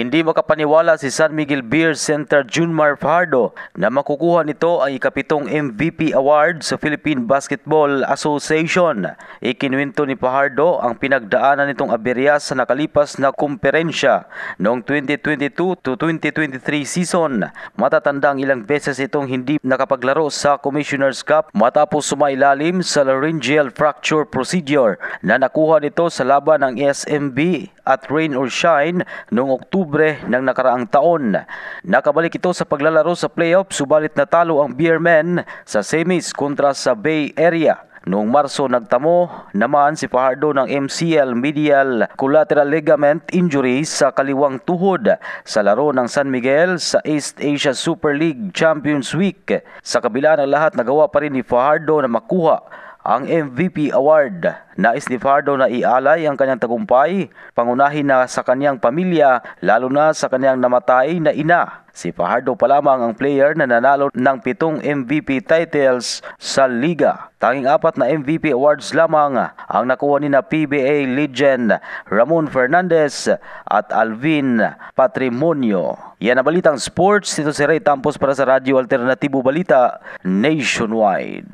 Hindi makapaniwala si San Miguel Beer Center Junmar Fajardo na makukuha nito ang ikapitong MVP award sa Philippine Basketball Association. Ikinwento ni Fajardo ang pinagdaanan nitong aberya sa nakalipas na komperensya noong 2022 to 2023 season. Matatandang ilang beses itong hindi nakapaglaro sa Commissioner's Cup matapos sumailalim sa laryngeal fracture procedure na nakuha nito sa laban ng SMB at Rain or Shine noong Oktubre ng nakaraang taon. Nakabalik ito sa paglalaro sa playoff subalit natalo ang Beermen sa semis kontra sa Bay Area. Noong Marso nagtamo naman si Fajardo ng MCL medial collateral ligament injury sa kaliwang tuhod sa laro ng San Miguel sa East Asia Super League Champions Week. Sa kabila ng lahat, nagawa pa rin ni Fajardo na makuha ang MVP award. Nais ni Fajardo na ialay ang kanyang tagumpay, pangunahin na sa kanyang pamilya, lalo na sa kanyang namatay na ina. Si Fajardo pa lamang ang player na nanalo ng 7 MVP titles sa liga. Tanging 4 na MVP awards lamang ang nakuha ni na PBA legend Ramon Fernandez at Alvin Patrimonio. Yan ang Balitang Sports. Ito si Ray Tampos para sa Radyo Alternatibo Balita Nationwide.